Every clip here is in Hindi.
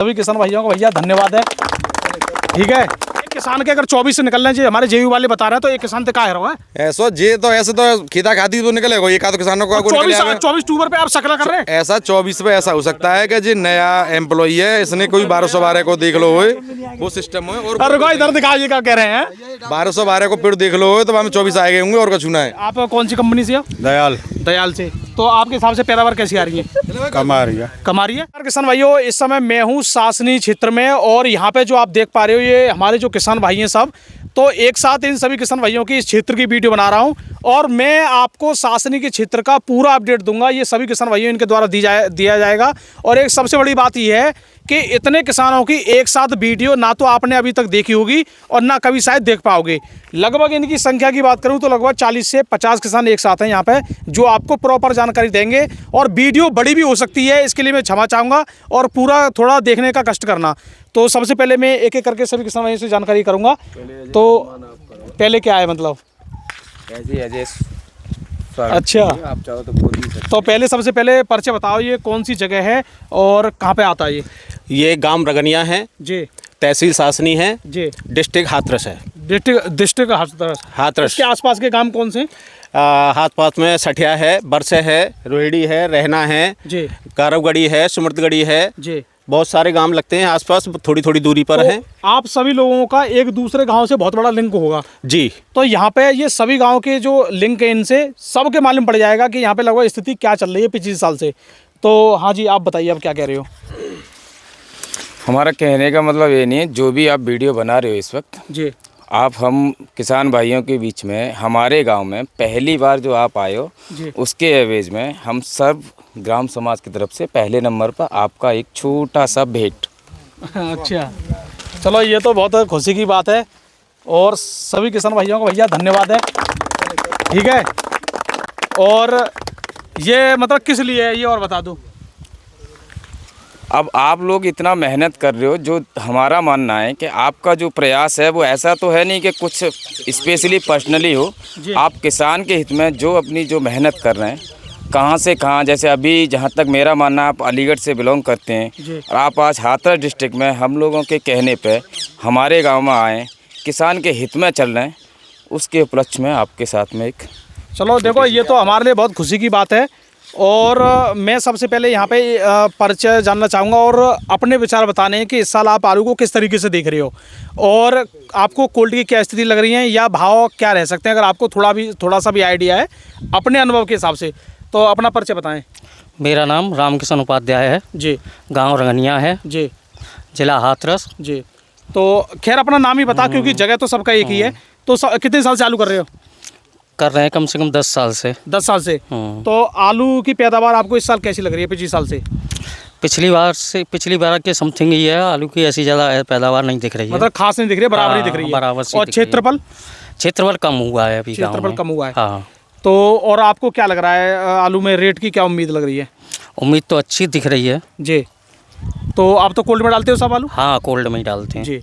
सभी किसान भाइयों को भैया धन्यवाद है। ठीक है, एक किसान के अगर 24 से निकलने चाहिए, हमारे जेयू वाले बता रहे हैं, तो एक किसान का है ऐसा जे तो ऐसे तो खीता खाती तो निकलेगा एक आध किसानों को 24 अक्टूबर पे आप सकला कर रहे हैं। ऐसा 24 पे ऐसा हो सकता है कि जो नया एम्प्लॉई है इसने कोई 1212 को देख लो हो वो सिस्टम हो और इधर दिखाइए क्या कह रहे हैं। 1212 को पेड़ देख लो हो तो हमें 24 आए होंगे और कुछ ना है। आप कौन सी कंपनी से हो? दयाल से। तो आपके हिसाब से पैदावार कैसी आ रही है? कम आ रही है। किसान भाइयों, इस समय मैं हूँ सासनी क्षेत्र में और यहाँ पे जो आप देख पा रहे हो ये हमारे जो किसान भाई हैं सब, तो एक साथ इन सभी किसान भाइयों की इस क्षेत्र की वीडियो बना रहा हूँ और मैं आपको सासनी के क्षेत्र का पूरा अपडेट दूंगा। ये सभी किसान भाइयों इनके द्वारा दिया जाएगा। और एक सबसे बड़ी बात यह है कि इतने किसानों की एक साथ वीडियो ना तो आपने अभी तक देखी होगी और ना कभी शायद देख पाओगे। लगभग इनकी संख्या की बात करूं तो लगभग 40 से 50 किसान एक साथ हैं यहाँ पे जो आपको प्रॉपर जानकारी देंगे और वीडियो बड़ी भी हो सकती है, इसके लिए मैं क्षमा चाहूँगा और पूरा थोड़ा देखने का कष्ट करना। तो सबसे पहले मैं एक एक करके सभी किसान भाइयों से जानकारी करूँगा। तो पहले क्या है मतलब अच्छा, आप चाहो तो बोल ही सकते। तो पहले सबसे पहले परिचय बताओ, ये कौन सी जगह है और कहाँ पे आता है? ये गांव रगनिया है जी, तहसील सासनी है जी, डिस्ट्रिक्ट हाथरस है। डिस्ट्रिक्ट हाथरस के आसपास के गांव कौन से? हाथ पास में सठिया है, बरसे है, रोहिड़ी है, रहना है जी, कारवगढ़ी है, सुमृतगढ़ी है जी। बहुत सारे गांव लगते हैं आसपास, थोड़ी थोड़ी दूरी पर हैं। आप सभी लोगों का एक दूसरे गांव से बहुत बड़ा लिंक होगा जी। तो यहाँ पे ये सभी गांव के जो लिंक है इनसे सबके मालूम पड़ जाएगा कि यहाँ पे लगभग स्थिति क्या चल रही है पिछले साल से। तो हाँ जी, आप बताइए आप क्या कह रहे हो? हमारा कहने का मतलब ये नहीं है, जो भी आप वीडियो बना रहे हो इस वक्त जी, आप हम किसान भाइयों के बीच में हमारे गांव में पहली बार जो आप आए हो उसके एवज में हम सब ग्राम समाज की तरफ से पहले नंबर पर आपका एक छोटा सा भेंट। अच्छा, चलो ये तो बहुत खुशी की बात है और सभी किसान भाइयों को भैया धन्यवाद है। ठीक है, और ये मतलब किस लिए है ये और बता दूं। अब आप लोग इतना मेहनत कर रहे हो, जो हमारा मानना है कि आपका जो प्रयास है वो ऐसा तो है नहीं कि कुछ स्पेशली पर्सनली हो। आप किसान के हित में जो अपनी जो मेहनत कर रहे हैं, कहाँ से कहाँ, जैसे अभी जहाँ तक मेरा मानना है आप अलीगढ़ से बिलोंग करते हैं और आप आज हाथरस डिस्ट्रिक्ट में हम लोगों के कहने पे हमारे गांव में आए, किसान के हित में चल रहे हैं, उसके उपलक्ष्य में आपके साथ में एक चलो देखो ये तो हमारे लिए बहुत खुशी की बात है। और मैं सबसे पहले यहाँ पे परिचय जानना चाहूँगा और अपने विचार बताने हैं कि इस साल आप आलू को किस तरीके से देख रहे हो और आपको क्वालिटी की क्या स्थिति लग रही है या भाव क्या रह सकते हैं, अगर आपको थोड़ा सा भी आइडिया है अपने अनुभव के हिसाब से। तो अपना परिचय बताएं। मेरा नाम रामकिशन उपाध्याय है जी, गांव रंगनिया है जी, जिला हाथरस जी। तो खैर अपना नाम ही बता क्योंकि जगह तो सबका एक ही है। तो कितने साल से आलू कर रहे हो? कर रहे हैं कम से कम 10 साल से। 10 साल से। तो आलू की पैदावार आपको इस साल कैसी लग रही है पिछले साल से? पिछली बार के समथिंग ही है, आलू की ऐसी ज़्यादा पैदावार नहीं दिख रही है। मतलब खास नहीं दिख रही है, बराबर ही दिख रही है। बराबर से। और क्षेत्रफल कम हुआ है अभी गाँव में। कम हुआ है। हाँ। तो और आपको क्या लग रहा है आलू में रेट की क्या उम्मीद लग रही है? उम्मीद तो अच्छी दिख रही है जी। तो आप तो कोल्ड में डालते हो सब आलू? हाँ, कोल्ड में ही डालते हैं जी।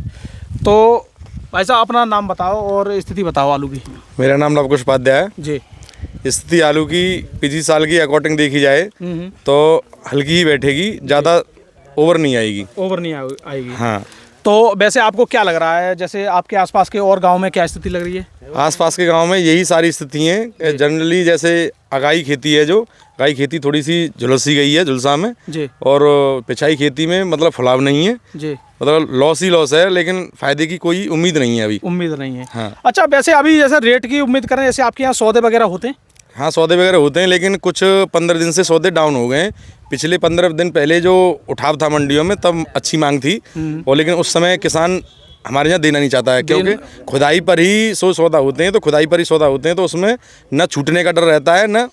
तो भाई साहब अपना नाम बताओ और स्थिति बताओ आलू की। मेरा नाम लवकुश उपाध्याय है जी। स्थिति आलू की पिछले साल की अकॉर्डिंग देखी जाए तो हल्की ही बैठेगी, ज़्यादा ओवर नहीं आएगी। ओवर नहीं आएगी। हाँ। तो वैसे आपको क्या लग रहा है, जैसे आपके आसपास के और गांव में क्या स्थिति लग रही है? आसपास के गांव में यही सारी स्थिति हैं जनरली, जैसे अगाई खेती है, जो अगाई खेती थोड़ी सी झुलसी गई है झुलसा में जी, और पिछाई खेती में मतलब फुलाव नहीं है जी, मतलब लॉस ही लॉस है, लेकिन फायदे की कोई उम्मीद नहीं है अभी। उम्मीद नहीं है। हाँ। अच्छा, वैसे अभी जैसे रेट की उम्मीद करें, जैसे आपके यहाँ सौदे वगैरह होते हैं? हाँ, सौदे वगैरह होते हैं, लेकिन कुछ 15 दिन से सौदे डाउन हो गए हैं। पिछले 15 दिन पहले जो उठाव था मंडियों में तब अच्छी मांग थी और लेकिन उस समय किसान हमारे यहाँ देना नहीं चाहता है क्योंकि खुदाई पर ही सौदा होते हैं, तो खुदाई पर ही सौदा होते हैं, तो उसमें न छूटने का डर रहता है, न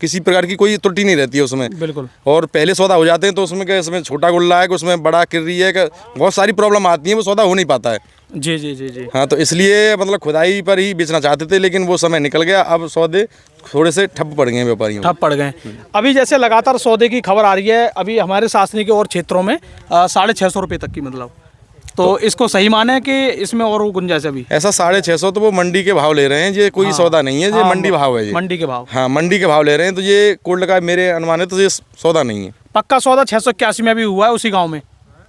किसी प्रकार की कोई त्रुटि नहीं रहती है उसमें। बिल्कुल। और पहले सौदा हो जाते हैं तो उसमें क्या, इसमें छोटा गुल्ला है कि उसमें बड़ा किर रही है, बहुत सारी प्रॉब्लम आती है, वो सौदा हो नहीं पाता है। जी जी जी जी। हाँ, तो इसलिए मतलब खुदाई पर ही बेचना चाहते थे, लेकिन वो समय निकल गया। अब सौदे थोड़े से ठप पड़ गए, व्यापारियों ठप पड़ गए। अभी जैसे लगातार सौदे की खबर आ रही है, अभी हमारे सासनी के और क्षेत्रों में 650 रुपये तक की, मतलब तो इसको सही माने कि इसमें और गुंजाइश अभी? ऐसा 650 तो वो मंडी के भाव ले रहे हैं, ये कोई सौदा नहीं है, ये मंडी भाव है। ये मंडी के भाव? हाँ, मंडी के भाव ले रहे हैं, तो ये कोल्ड का मेरे अनुमान है तो ये सौदा नहीं है। पक्का सौदा 681 में भी हुआ है उसी गांव में?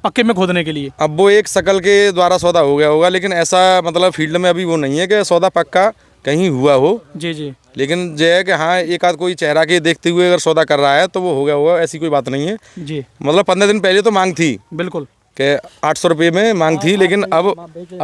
पक्के में खोदने के लिए? अब वो एक शकल के द्वारा सौदा हो गया होगा, लेकिन ऐसा मतलब फील्ड में अभी वो नहीं है कि सौदा पक्का कहीं हुआ हो। जी जी। लेकिन जो है कि हाँ, एक आध कोई चेहरा के देखते हुए अगर सौदा कर रहा है तो वो हो गया होगा, ऐसी कोई बात नहीं है। जी मतलब 15 दिन पहले तो मांग थी बिल्कुल कि 800 रुपये में मांग थी, लेकिन अब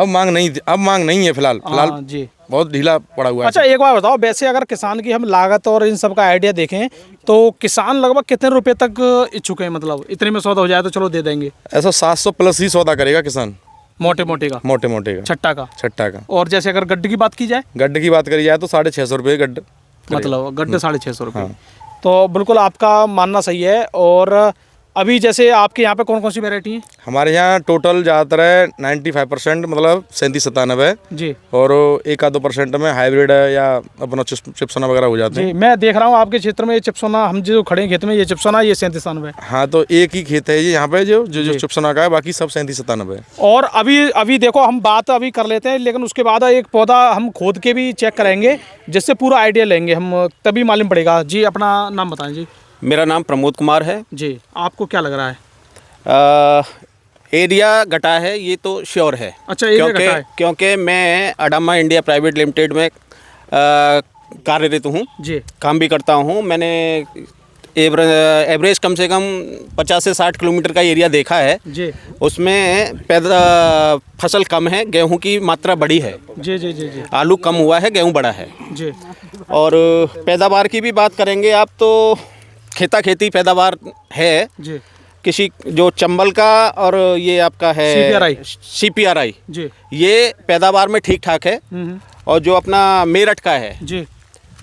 मांग नहीं थी, अब मांग नहीं है फिलहाल हाँ, जी। बहुत ढीला पड़ा हुआ है। अच्छा, एक बार बताओ, वैसे अगर किसान की हम लागत और इन सब का आइडिया देखें तो किसान लगभग कितने रुपए तक इच्छुक है? मतलब इतने में सौदा हो जाए तो चलो दे देंगे। ऐसा 700 प्लस ही सौदा करेगा किसान, मोटे मोटे का, मोटे मोटे का, छट्टा का। छट्टा का। और जैसे अगर गड्ढे की बात की जाए, गड्ढे की बात करी जाए तो 650 रुपये गड्ढ, मतलब गड्ढे 650 रुपये। तो बिल्कुल आपका मानना सही है। और अभी जैसे आपके यहाँ पे कौन कौन सी वैरायटी है? हमारे यहाँ टोटल ज़्यादातर है 95% मतलब 37-97 है जी। और 1-2% में हाइब्रिड है या अपना चिप्सोना वगैरह हो जाते हैं। जी, मैं देख रहा हूँ आपके क्षेत्र में ये चिप्सोना, हम जो खड़े हैं खेत में, ये चिप्सोना, ये 37-97। हाँ, तो एक ही खेत है ये यहाँ पे जो चिप्सोना का है, बाकी सब 37-97 है। और अभी देखो, हम बात अभी कर लेते हैं, लेकिन उसके बाद एक पौधा हम खोद के भी चेक करेंगे, जिससे पूरा आइडिया लेंगे हम, तभी मालूम पड़ेगा। जी, अपना नाम बताएं जी। मेरा नाम प्रमोद कुमार है जी। आपको क्या लग रहा है? एरिया घटा है, ये तो श्योर है। अच्छा, एरिया घटा है। क्योंकि मैं अडामा इंडिया प्राइवेट लिमिटेड में कार्यरत हूँ जी। काम भी करता हूँ। मैंने एवरेज कम से कम 50 से 60 किलोमीटर का एरिया देखा है जी। उसमें फसल कम है, गेहूं की मात्रा बड़ी है। जी जी जी जी। आलू कम हुआ है, गेहूं बड़ा है जी। और पैदावार की भी बात करेंगे आप तो खेता खेती पैदावार है जी। किसी जो चंबल का और ये आपका है CPRI जी, ये पैदावार में ठीक ठाक है। और जो अपना मेरठ का है जी,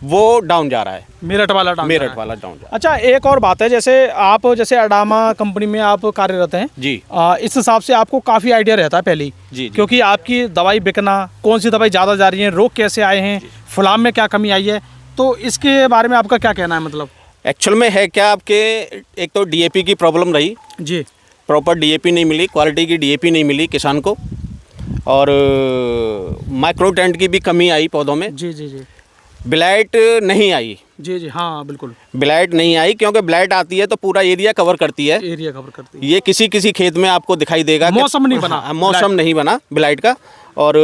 वो डाउन जा रहा है, मेरठ वाला डाउन जा रहा है। डाउन जा रहा है। अच्छा, एक और बात है, जैसे आप जैसे अडामा कंपनी में आप कार्यरत हैं जी। इस हिसाब से आपको काफ़ी आइडिया रहता है पहले ही। जी। क्योंकि आपकी दवाई बिकना, कौन सी दवाई ज़्यादा जा रही है, रोग कैसे आए हैं, फुलाम में क्या कमी आई है, तो इसके बारे में आपका क्या कहना है? मतलब एक्चुअल में है क्या, आपके एक तो DAP की प्रॉब्लम रही जी, प्रॉपर DAP नहीं मिली, क्वालिटी की DAP नहीं मिली किसान को, और माइक्रोटेंट की भी कमी आई पौधों में। जी जी जी ब्लाइट नहीं आई। जी जी, हाँ बिल्कुल, ब्लाइट नहीं आई क्योंकि ब्लाइट आती है तो पूरा एरिया कवर करती है, एरिया कवर करती है। ये किसी किसी खेत में आपको दिखाई देगा कि मौसम नहीं बना, मौसम नहीं बना ब्लाइट का, और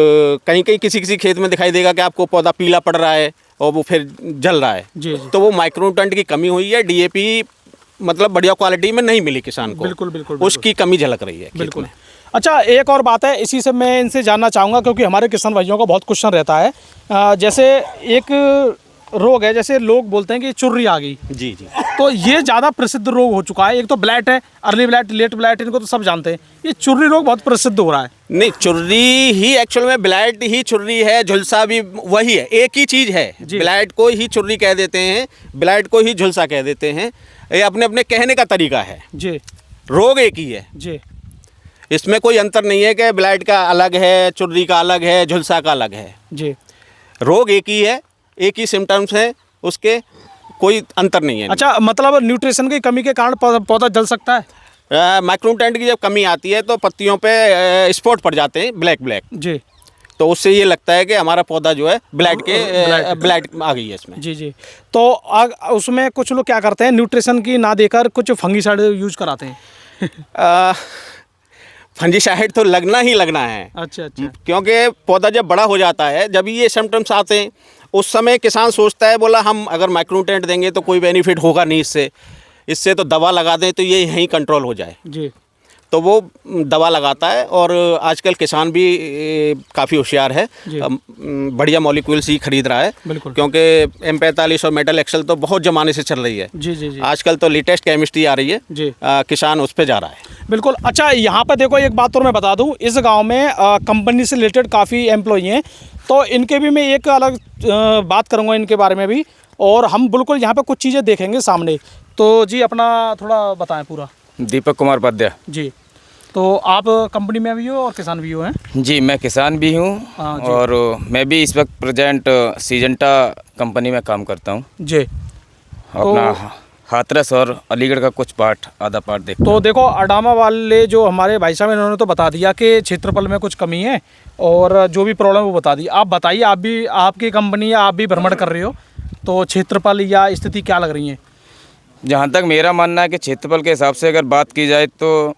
कहीं कहीं किसी किसी खेत में दिखाई देगा कि आपको पौधा पीला पड़ रहा है और वो फिर जल रहा है। जी जी, तो वो माइक्रोटेंट की कमी हुई है, DAP मतलब बढ़िया क्वालिटी में नहीं मिली किसान को। बिल्कुल बिल्कुल, उसकी कमी झलक रही है खेत बिल्कुल। में। अच्छा, एक और बात है, इसी से मैं इनसे जानना चाहूँगा, क्योंकि हमारे किसान भाइयों का बहुत क्वेश्चन रहता है। जैसे एक रोग है, जैसे लोग बोलते हैं कि चुर्री आ गई। जी जी। तो ये ज़्यादा प्रसिद्ध रोग हो चुका है। एक तो ब्लैट है, अर्ली ब्लैट, लेट ब्लैट, इनको तो सब जानते हैं। ये चुर्री रोग बहुत प्रसिद्ध हो रहा है। नहीं, चुर्री ही एक्चुअल में ब्लाइट ही चुर्री है, झुलसा भी वही है, एक ही चीज़ है। ब्लाइट को ही चुर्री कह देते हैं, ब्लाइट को ही झुलसा कह देते हैं। ये अपने अपने कहने का तरीका है। जी। रोग एक ही है जी। इसमें कोई अंतर नहीं है कि ब्लाइट का अलग है, चुर्री का अलग है, झुलसा का अलग है। जी। रोग एक ही है, एक ही सिम्टम्स हैं, उसके कोई अंतर नहीं है। अच्छा, मतलब न्यूट्रिशन की कमी के कारण पौधा जल सकता है? माइक्रोटेंट की जब कमी आती है तो पत्तियों पे स्पॉट पड़ जाते हैं ब्लैक। जी। तो उससे ये लगता है कि हमारा पौधा जो है ब्लाइट आ गई है इसमें। जी जी। तो उसमें कुछ लोग क्या करते हैं, न्यूट्रिशन की ना देकर कुछ फंगीसाइड यूज कराते हैं। फंजीसाइड तो लगना ही लगना है। अच्छा अच्छा। क्योंकि पौधा जब बड़ा हो जाता है, जब ये सिम्टम्स आते हैं, उस समय किसान सोचता है, बोला हम अगर माइक्रोटेंट देंगे तो कोई बेनिफिट होगा नहीं इससे तो दवा लगा दें तो ये यहीं कंट्रोल हो जाए। जी। तो वो दवा लगाता है, और आजकल किसान भी काफ़ी होशियार है, बढ़िया मॉलिक्यूल्स ही खरीद रहा है। बिल्कुल। क्योंकि M45 और मेटल एक्सल तो बहुत ज़माने से चल रही है। जी जी जी। आजकल तो लेटेस्ट केमिस्ट्री आ रही है जी। किसान उस पर जा रहा है। बिल्कुल। अच्छा, यहाँ पर देखो, एक बात और मैं बता दूँ, इस गांव में कंपनी से रिलेटेड काफ़ी एम्प्लॉई हैं, तो इनके भी मैं एक अलग बात करूँगा इनके बारे में भी, और हम बिल्कुल यहाँ पे कुछ चीज़ें देखेंगे सामने। तो जी, अपना थोड़ा बताएं पूरा। दीपक कुमार उपाध्याय जी। तो आप कंपनी में भी हो और किसान भी हो? हैं जी, मैं किसान भी हूँ और मैं भी इस वक्त प्रेजेंट सीजेंटा कंपनी में काम करता हूँ जी। अपना हाथरस और अलीगढ़ का कुछ पार्ट, आधा पार्ट देखता तो देखो, अडामा वाले जो हमारे भाई साहब, इन्होंने तो बता दिया कि क्षेत्रफल में कुछ कमी है और जो भी प्रॉब्लम वो बता दी। आप बताइए, आप भी, आपकी कंपनी है, आप भी भ्रमण कर रहे हो, तो क्षेत्रफल या स्थिति क्या लग रही है? जहाँ तक मेरा मानना है कि क्षेत्रफल के हिसाब से अगर बात की जाए तो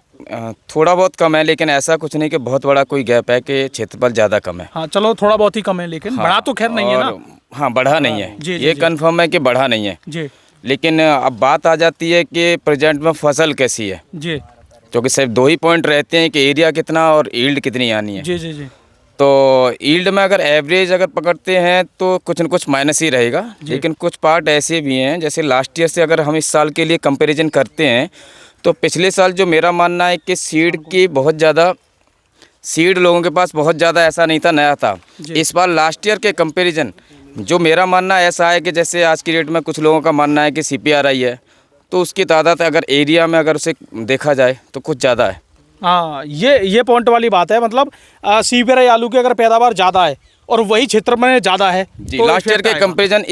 थोड़ा बहुत कम है, लेकिन ऐसा कुछ नहीं कि बहुत बड़ा कोई गैप है कि क्षेत्रफल ज़्यादा कम है। हाँ चलो थोड़ा बहुत ही कम है, लेकिन बढ़ा तो खैर नहीं है ना। और हाँ, बढ़ा नहीं है, जी, जी, ये जी। कंफर्म है कि बढ़ा नहीं है। जी लेकिन अब बात आ जाती है कि प्रेजेंट में फसल कैसी है, जी क्योंकि सिर्फ दो ही पॉइंट रहते हैं कि एरिया कितना और यील्ड कितनी आनी है। जी जी जी तो यील्ड में अगर एवरेज अगर पकड़ते हैं तो कुछ न कुछ माइनस ही रहेगा, लेकिन कुछ पार्ट ऐसे भी हैं, जैसे लास्ट ईयर से अगर हम इस साल के लिए कंपैरिजन करते हैं तो पिछले साल जो मेरा मानना है कि सीड लोगों के पास बहुत ज़्यादा ऐसा नहीं था, नया था। इस बार लास्ट ईयर के कंपैरिजन जो मेरा मानना ऐसा है कि जैसे आज की डेट में कुछ लोगों का मानना है कि CPRI है, तो उसकी तादाद अगर एरिया में अगर उसे देखा जाए तो कुछ ज़्यादा है। हाँ, ये पॉइंट वाली बात है। मतलब CPRI आलू की अगर पैदावार ज़्यादा है और वही क्षेत्र में ज़्यादा है जी, तो लास्ट ईयर इफेक्ट के आएगा। कंपैरिजन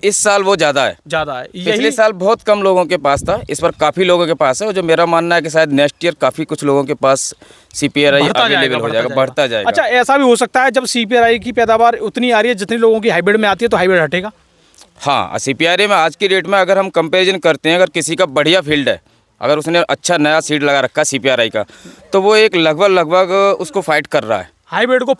इस साल वो ज़्यादा है। ज़्यादा है। पिछले साल बहुत कम लोगों के पास था, इस बार काफ़ी लोगों के पास है, और जो मेरा मानना है कि शायद नेक्स्ट ईयर काफ़ी कुछ लोगों के पास CPRI अवेलेबल हो जाएगा, बढ़ता जाएगा। अच्छा, ऐसा भी हो सकता है जब CPRI की पैदावार उतनी आ रही है जितनी लोगों की हाइब्रिड में आती है तो हाइब्रिड हटेगा। हाँ, CPRI में आज की डेट में अगर हम कंपैरिजन करते हैं, अगर किसी का बढ़िया फील्ड है, अगर उसने अच्छा नया सीड लगा रखा CPRI का, तो वो एक लगभग उसको फाइट कर रहा है, हाइब्रिड को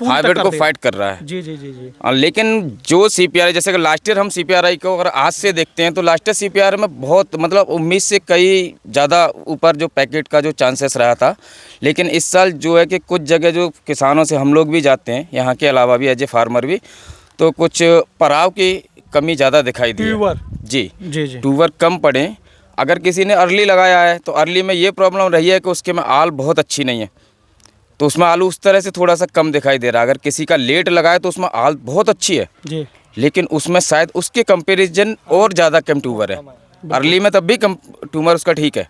फाइट कर रहा है। जी जी जी जी लेकिन जो CPRI, जैसे कि लास्ट ईयर हम CPRI को अगर आज से देखते हैं तो लास्ट ईयर CPRI में बहुत मतलब उम्मीद से कई ज़्यादा ऊपर जो पैकेट का जो चांसेस रहा था। लेकिन इस साल जो है कि कुछ जगह जो किसानों से हम लोग भी जाते हैं, यहाँ के अलावा भी एज ए फार्मर भी, तो कुछ पराव की कमी ज़्यादा दिखाई दी है। ट्यूबर जी जी जी ट्यूबर कम पड़े। अगर किसी ने अर्ली लगाया है तो अर्ली में ये प्रॉब्लम रही है कि उसके में आल बहुत अच्छी नहीं है, तो उसमें आलू उस तरह से थोड़ा सा कम दिखाई दे रहा है। अगर किसी का लेट लगाए तो उसमें आल बहुत अच्छी है, जी लेकिन उसमें शायद उसके कंपैरिजन और ज़्यादा कम ट्यूबर है। अर्ली में तब भी कम ट्यूबर उसका ठीक है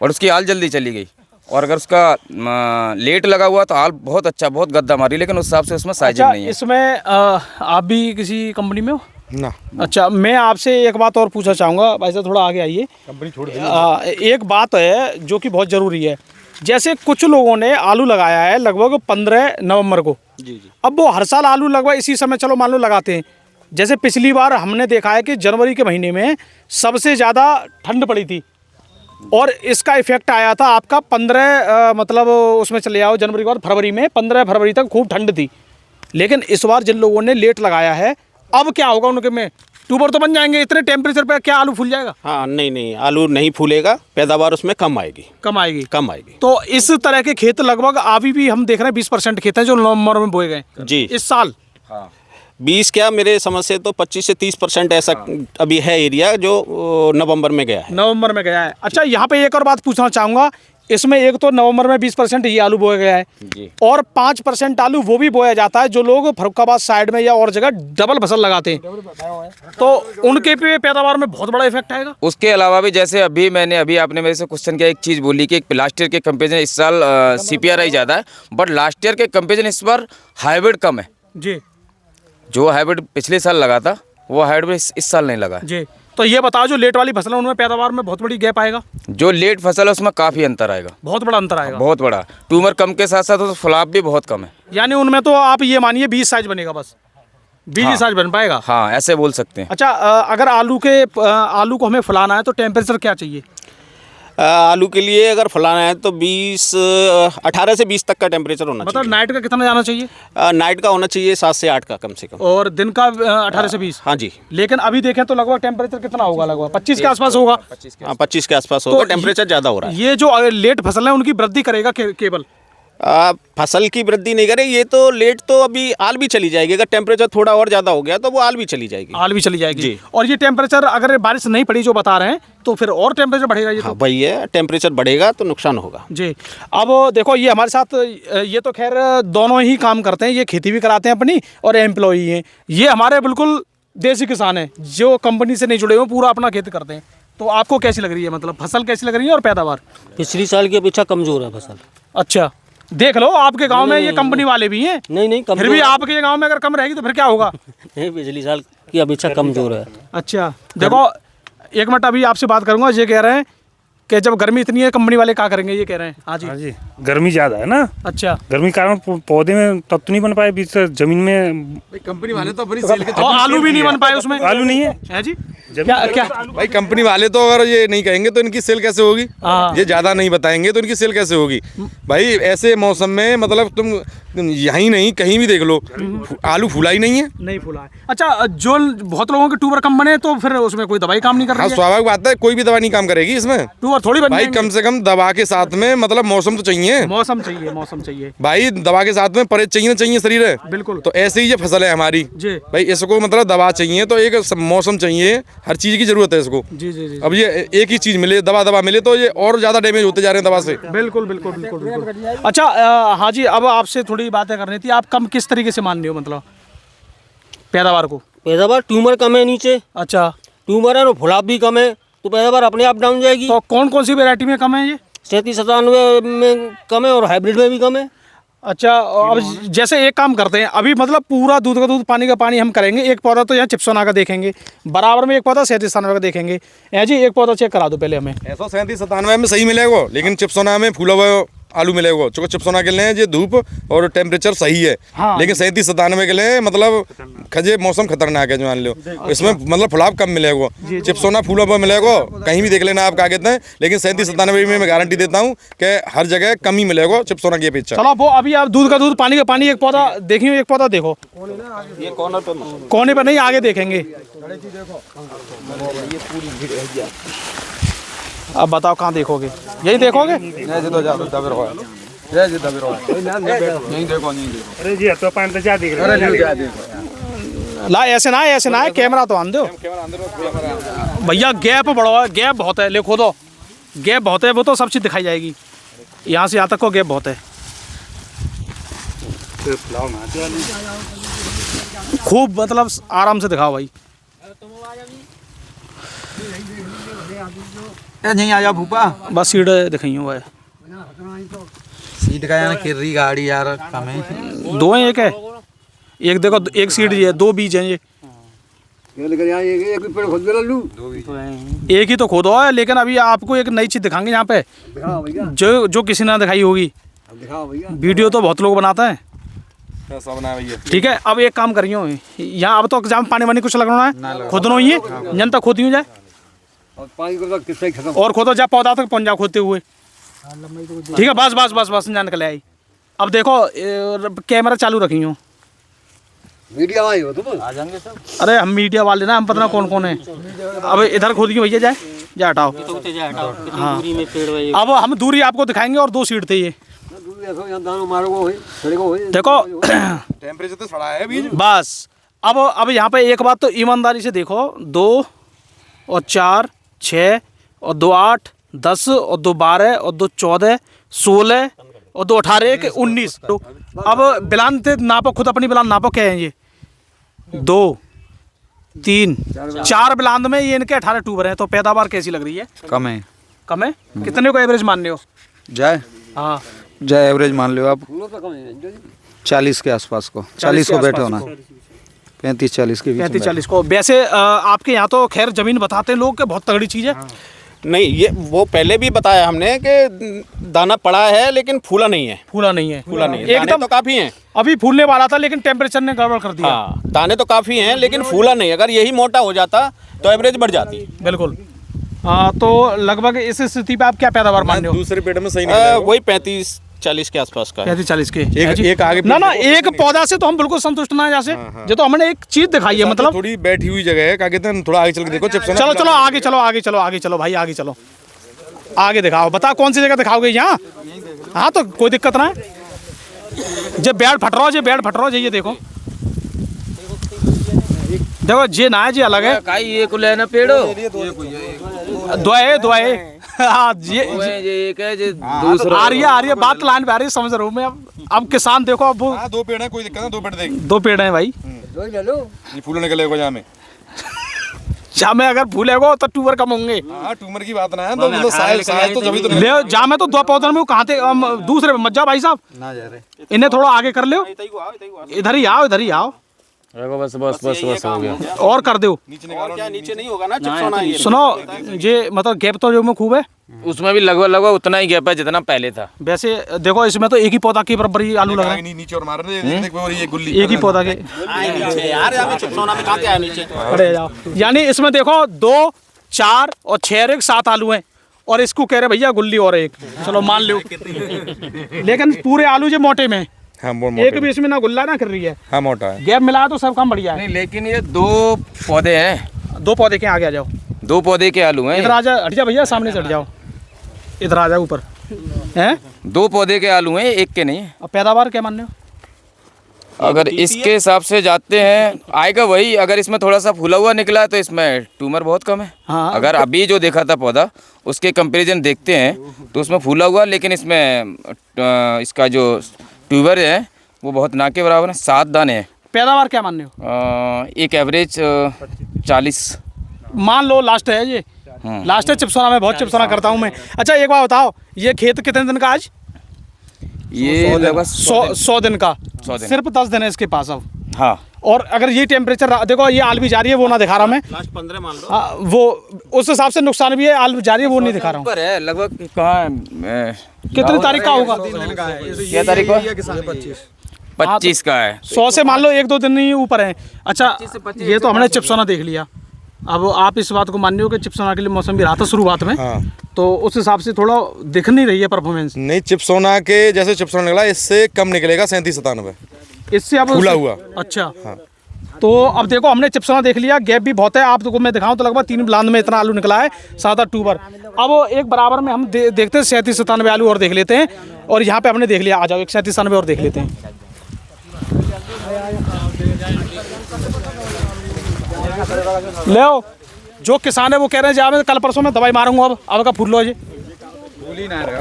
और उसकी आल जल्दी चली गई, और अगर उसका लेट लगा हुआ तो आल बहुत अच्छा, बहुत गद्दा मारी, लेकिन उस हिसाब से उसमें साइजिंग अच्छा, नहीं है। इसमें आप भी किसी कंपनी में हो? ना अच्छा, मैं आपसे एक बात और पूछना चाहूँगा, भाई साहब थोड़ा आगे आइए। कंपनी छोड़ एक बात है जो कि बहुत ज़रूरी है। जैसे कुछ लोगों ने आलू लगाया है लगभग 15 नवंबर को, जी। अब वो हर साल आलू लगभग इसी समय चलो मान लो लगाते हैं। जैसे पिछली बार हमने देखा है कि जनवरी के महीने में सबसे ज़्यादा ठंड पड़ी थी और इसका इफेक्ट आया था आपका 15 मतलब उसमें चले जाओ जनवरी के बाद फरवरी में, 15 फरवरी तक खूब ठंड थी। लेकिन इस बार जिन लोगों ने लेट लगाया है, अब क्या होगा उनके में? ट्यूबर तो बन जाएंगे, इतने टेम्परेचर पे क्या आलू फूल जाएगा? हाँ, नहीं, आलू नहीं फूलेगा, पैदावार उसमें कम आएगी। कम आएगी। तो इस तरह के खेत लगभग अभी भी हम देख रहे हैं 20% खेत हैं जो नवंबर में बोए गए जी इस साल। हाँ, 20 क्या, मेरे समझ से तो 25 से 30% ऐसा अभी है एरिया जो नवंबर में गया है। नवंबर में गया है। अच्छा, यहाँ पे एक और बात पूछना चाहूँगा, इसमें एक तो नवंबर में 20% ये आलू बोया गया है जी। और 5% आलू वो भी बोया जाता है जो लोग फर्रुखाबाद साइड में या और जगह डबल फसल लगाते हैं, तो उनके पे पैदावार में बहुत बड़ा इफेक्ट आएगा। उसके अलावा भी जैसे अभी आपने मेरे से क्वेश्चन किया, एक चीज़ बोली कि लास्ट ईयर के कंपेरिजन इस साल CPRI ज़्यादा है, बट लास्ट ईयर के कंपेरिजन इस बार हाइब्रिड कम है। जी जो हाइब्रिड पिछले साल लगा था वो हाइब्रिड इस साल नहीं लगा है। जी, तो ये बताओ जो लेट वाली फसल है उनमें पैदावार में बहुत बड़ी गैप आएगा? जो लेट फसल है उसमें काफ़ी अंतर आएगा, बहुत बड़ा अंतर आएगा। बहुत बड़ा। ट्यूमर कम के साथ साथ फ्लॉप भी बहुत कम है। यानी उनमें तो आप ये मानिए 20 साइज बनेगा, बस 20 हाँ। साइज बन पाएगा। हाँ, ऐसे बोल सकते हैं। अच्छा, अगर आलू को हमें फुलाना है तो टेम्परेचर क्या चाहिए? आलू के लिए अगर फलाना है तो 18 से 20 तक का टेम्परेचर होना मतलब नाइट का कितना जाना चाहिए? चाहिए। नाइट का होना चाहिए 7 से 8 का कम से कम। और दिन का 18 से 20? हाँ जी। लेकिन अभी देखें तो लगभग टेम्परेचर कितना होगा? लगभग 25 के आसपास होगा। 25 के आसपास होगा, टेम्परेचर ज़्यादा हो रहा है। ये जो लेट फसल है उनकी वृद्धि करेगा केवल? फसल की वृद्धि नहीं करे, ये तो लेट तो अभी आल भी चली जाएगी। अगर टेम्परेचर थोड़ा और ज़्यादा हो गया तो वो आल भी चली जाएगी। आल भी चली जाएगी जी। और ये टेम्परेचर अगर बारिश नहीं पड़ी जो बता रहे हैं तो फिर और टेम्परेचर बढ़ेगा ये हाँ तो? वही है, टेम्परेचर बढ़ेगा तो नुकसान होगा। जी। अब देखो ये हमारे साथ ये तो खैर दोनों ही काम करते हैं, ये खेती भी कराते हैं अपनी और एम्प्लॉई हैं। ये हमारे बिल्कुल देसी किसान हैं जो कंपनी से नहीं जुड़े हुए, पूरा अपना खेती करते हैं। तो आपको कैसी लग रही है, मतलब फसल कैसी लग रही है और पैदावार? पिछली साल की अपेक्षा कमजोर है फसल। अच्छा, देख लो आपके गांव में ये कंपनी वाले भी हैं। नहीं फिर भी आपके गांव में अगर कम रहेगी तो फिर क्या होगा? नहीं, पिछली साल की अपेक्षा कमजोर है। अच्छा, देखो एक मिनट अभी आपसे बात करूंगा। ये कह रहे हैं कि जब गर्मी इतनी है कंपनी वाले क्या करेंगे, ये कह रहे हैं। हाँ हाँ जी, गर्मी ज़्यादा है ना। अच्छा, गर्मी के कारण पौधे में तब तो नहीं बन पाए, बीच से जमीन में कंपनी वाले तो अपनी सेल के और आलू भी नहीं बन पाए उसमें। आलू नहीं है। है जी, क्या भाई कंपनी वाले तो अगर ये नहीं कहेंगे तो इनकी सेल कैसे होगी, हाँ। ये ज्यादा नहीं बताएंगे तो इनकी सेल कैसे होगी। भाई ऐसे मौसम में मतलब तुम यहीं नहीं कहीं भी देख लो, आलू फूला ही नहीं है। नहीं फूला है। अच्छा, जो बहुत लोगों के ट्यूबर कम बने तो फिर उसमें कोई दवाई काम नहीं कर हाँ रही है। स्वाभाविक बात है, कोई भी दवा नहीं काम करेगी इसमें। ट्यूबर थोड़ी बन भाई जाएंगे। कम से कम दवा के साथ में मतलब मौसम तो चाहिए। मौसम चाहिए, मौसम चाहिए। भाई दवा के साथ में परहेज चाहिए ना, चाहिए शरीर है। बिल्कुल। तो ऐसे ही ये फसल है हमारी जी। भाई, इसको मतलब दवा चाहिए तो एक मौसम चाहिए, हर चीज की जरूरत है इसको। जी जी जी। अब ये एक ही चीज मिले, दवा मिले तो ये और ज्यादा डैमेज होते जा रहे हैं दवा से। बिल्कुल बिल्कुल बिल्कुल बिल्कुल। अच्छा, हाँ जी, अब आपसे थोड़ी बातें करनी थी। आप कम किस तरीके से मान रहे हो मतलब पैदावार को? पैदावार ट्यूमर कम है नीचे, अच्छा, ट्यूमर है और फुलाव भी कम है, तो पैदावार अपने आप डाउन जाएगी। तो कौन कौन सी वैरायटी में कम है ये? 37-97 में कम है और हाइब्रिड में भी कम है। अच्छा, अब जैसे एक काम करते हैं, अभी मतलब पूरा दूध का दूध पानी का पानी हम करेंगे। एक पौधा तो यहाँ चिप्सोना का देखेंगे, बराबर में एक पौधा 37-97 का देखेंगे। है जी, एक पौधा चेक करा दो पहले हमें। 137-97 में सही मिलेगा, लेकिन चिप्सोना में फूला हुआ आलू मिलेगा। चूंकि चिप्सोना के लिए ये धूप और टेम्परेचर सही है। हाँ। लेकिन 37-97 के लिए मतलब खजे मौसम खतरनाक है, जो मान लो इसमें मतलब फुलाव कम मिलेगा। चिप्सोना फूला हुआ मिलेगा, कहीं भी देख लेना आप क्या कहते हैं। लेकिन 37-97 में मैं गारंटी देता हूँ कि हर जगह कम ही मिलेगा चिप्सोना की अपेक्षा। चलो वो अभी आप दूध का दूध पानी का पानी एक पौधा देखिए, एक पौधा देखो। ये कॉर्नर पे कोने पर नहीं, आगे देखेंगे। अब बताओ कहाँ देखोगे, यही देखोगे? अरे जी तो पान तो जा देख रहे। ला ऐसे ना है, कैमरा तो आन दो भैया। गैप बड़ा है, गैप बहुत है। लिखो दो, गैप बहुत है, वो तो सब चीज़ दिखाई जाएगी। यहाँ से यहाँ तक को गैप बहुत है। खूब मतलब आराम से दिखाओ भाई। नहीं आया भूपा, बस सीट दिखाई हुआ है। सीट का यार किर्री गाड़ी यार कम है। दो है, एक है, एक देखो, एक सीट ये, दो बीज हैं ये। एक ही तो खोदो है, लेकिन अभी आपको एक नई चीज़ दिखाएंगे यहाँ पे, जो किसी ने दिखाई होगी। वीडियो तो बहुत लोग बनाता है। ठीक है, अब एक काम करियो, यहाँ अब तो एग्जाम पानी वानी कुछ लगना है, खोदना ही है, जन तक खोदी हो जाए और खोदो जा पौधा तक पहुँच जाओ खोदते हुए। ठीक है, बस बस बस बस, जान के ले आई। अब देखो कैमरा चालू रखी हूँ। मीडिया वाले हो तुम? आ जाएंगे सब। अरे हम मीडिया वाले ना, हम पता ना कौन कौन है। अब इधर खोदियो भैया, जाए जा हटाओ। हाँ, अब हम दूरी आपको दिखाएंगे और दो सीट थे ये। देखो टेम्परेचर तो सड़ा है बीज। बस अब यहाँ पे एक बात तो ईमानदारी से देखो, 2 और 4 6 और 2 8 10 और 2 12 और 2 14 16 और 2 18 के 19। तो अब बिलान थे नापो, खुद अपनी बिलान नापो, क्या है ये? 2 3 4 बिलान में ये इनके 18 ट्यूबर हैं। तो पैदावार कैसी लग रही है? कम है। कम है? कितने को एवरेज मान रहे हो? जाए हाँ, जाए एवरेज मान लो आप 40 के आसपास को, 40 को बैठे होना, 35-40 के बीच में। 35-40 को। वैसे आपके यहाँ तो खैर जमीन बताते हैं लोग कि बहुत तगड़ी चीज़ है। नहीं, ये वो पहले भी बताया हमने कि दाना पड़ा है लेकिन फूला नहीं है। फूला नहीं है, फूला नहीं है, दाने एकदम तो काफी हैं। अभी फूलने वाला था लेकिन टेम्परेचर ने गड़बड़ कर दिया। हाँ, दाने तो काफी हैं लेकिन फूला नहीं। अगर यही मोटा हो जाता तो एवरेज बढ़ जाती। बिल्कुल। तो लगभग इस स्थिति पे आप क्या पैदावार मान रहे हो? दूसरे पेड़ में सही नहीं वही 35-40 के आसपास का है। 35-40 के एक आगे ना एक पौधा से तो हम बिल्कुल संतुष्ट ना है। जैसे जो तो हमने एक चीज दिखाई है, मतलब थोड़ी बैठी हुई जगह है, क्या कहते हैं, थोड़ा आगे चल के देखो चिप्स। चलो चलो आगे चलो, आगे चलो, आगे चलो भाई, आगे चलो, आगे दिखाओ। बताओ कौन सी जगह दिखाओगे? यहाँ? हाँ, तो कोई दिक्कत ना है। जब बेड़ फट रहा, ये देखो, देखो जे ना है, जे अलग है। ये को लेना पेड़ो दुआए हाँ, ये एक है जो दूसरा आ रही है बात, लाइन पे आ रही है, समझ रहा हूँ मैं। अब किसान देखो, अब वो 2 पेड़ है, कोई दिक्कत नहीं, 2 पेड़ देख, 2 पेड़ हैं भाई। ये फूल निकलेगा जहाँ में, जहाँ में अगर फूलेगा तो ट्यूबर कम होंगे। हाँ ट्यूमर की बात ना है, तो मतलब साइज तो जभी तो ले जहाँ में तो 2 पौधों में कहाँ थे, दूसरे पे मत जाओ भाई साहब, ना जा रहे। इन्हें थोड़ा आगे कर लो। इधर ही आओ, इधर ही आओ। बस बस बस बस हो गया। और कर दो। और क्या नीचे नहीं होगा ना चिप्सोना ये। सुनो, ये मतलब गैप तो जो में खूब है। उसमें भी लगभग उतना ही गैप है जितना पहले था। वैसे देखो इसमें तो एक ही पौधा के बराबर ही आलू लग रहा है। नीचे और मार रहे ये गुल्ली एक ही पौधा के। आए नीचे यार, यहाँ पे चिप्सोना में कहाँ के आए नीचे। खड़े जाओ। यानी इसमें देखो 2, 4 और 6 और 1 7 आलू हैं, और इसको कह रहे भैया गुल्ली और एक, चलो मान लो। लेकिन पूरे आलू जो मोटे में, हाँ, एक भी इसमें ना गुल्ला ना कर रही है। हाँ, मोटा है। गैप मिला तो सब काम बढ़िया है। नहीं, लेकिन ये 2 पौधे हैं। 2 पौधे के आगे आ जाओ। 2 पौधे के आलू हैं। इधर आ जा, हट जा भैया, सामने से हट जाओ। इधर आ जाओ ऊपर। हैं 2 पौधे के आलू हैं, एक के नहीं है। अब पैदावार क्या मान रहे हो? अगर इसके हिसाब से जाते हैं आएगा वही। अगर इसमें थोड़ा सा फूला हुआ निकला है तो इसमें ट्यूमर बहुत कम है। हाँ। अगर अभी जो देखा था पौधा उसके कंपैरिजन देखते हैं तो उसमें फूला हुआ, लेकिन इसमें इसका जो ट्यूबर है वो बहुत ना के बराबर है। 7 दाने हैं। पैदावार क्या मान रहे हो? एक एवरेज 40 मान लो लास्ट है ये। लास्ट है चिप्सोना में, बहुत चिप्सोना करता हूँ मैं। अच्छा एक बात बताओ, ये खेत कितने दिन का आज? ये लगभग 100 दिन का। 100 दिन। सिर्फ 10 दिन है इसके पास अब। हाँ। और अगर ये टेम्परेचर देखो, ये आल भी जा रही है, वो ना दिखा रहा मैं। लास्ट 15 मान लो। हाँ, वो उस हिसाब से नुकसान भी है, आल जा रही है वो नहीं दिखा रहा हूँ। ऊपर है लगभग। कहाँ है? कितनी तारीख का होगा? क्या तारीख को? 25 का है। 100 से मान लो 1-2 दिन ही ऊपर है। अच्छा, ये तो हमने चिप्सोना देख लिया। अब आप इस बात को मान रहे हो कि चिप्सोना के लिए मौसम भी रहा था शुरुआत में। हाँ। तो उस हिसाब से थोड़ा दिख नहीं रही है परफॉर्मेंस। नहीं, चिप्सोना के जैसे चिप्सोना निकला इससे कम निकलेगा 37-97 इससे अब फूला हुआ। अच्छा। तो अब देखो हमने चिप्सोना देख लिया, गैप भी बहुत है। आपको मैं दिखाऊं तो लगभग 3 बुलंद में इतना आलू निकला है, 7 अक्टूबर। अब एक बराबर में हम देखते हैं 37-97 आलू और देख लेते हैं। और यहाँ पे हमने देख लिया, आ जाओ 37-97 और देख लेते हैं। ले आओ। जो किसान है वो कह रहे हैं जहाँ मैं कल परसों में दवाई मारूंगा, अब का फूल लो जी।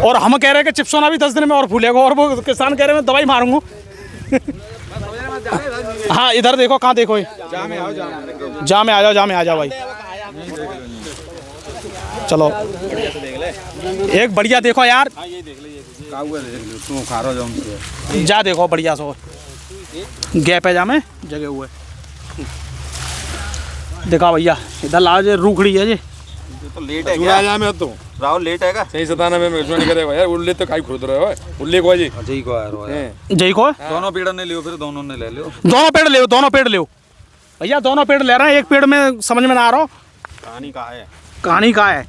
और हम कह रहे हैं कि चिप्सोना भी 10 दिन में और फूलेगा, और वो किसान कह रहे हैं मैं दवाई मारूंगा। हाँ, इधर देखो, कहाँ देखो, जा में आ जाओ भाई। चलो एक बढ़िया देखो यार, जा देखो बढ़िया सो गैप है, जा में जगह हुए देखा भैया। इधर लाओ, रूखड़ी है जी। तो लेट है क्या? में तो राहुल लेट है क्या? सही 97 में नहीं करेगा यार। उल्ले तो काई खुद रहे हो उल्ले को जी। जय को यार, जय को दोनों पेड़ ने लियो, फिर दोनों ने ले लियो। दोनों पेड़ ले, दोनों पेड़ ले भैया, दोनों पेड़ ले रहे हैं। एक पेड़ में समझ में ना आ रहा हो कहानी कहाँ है। कहानी कहाँ है।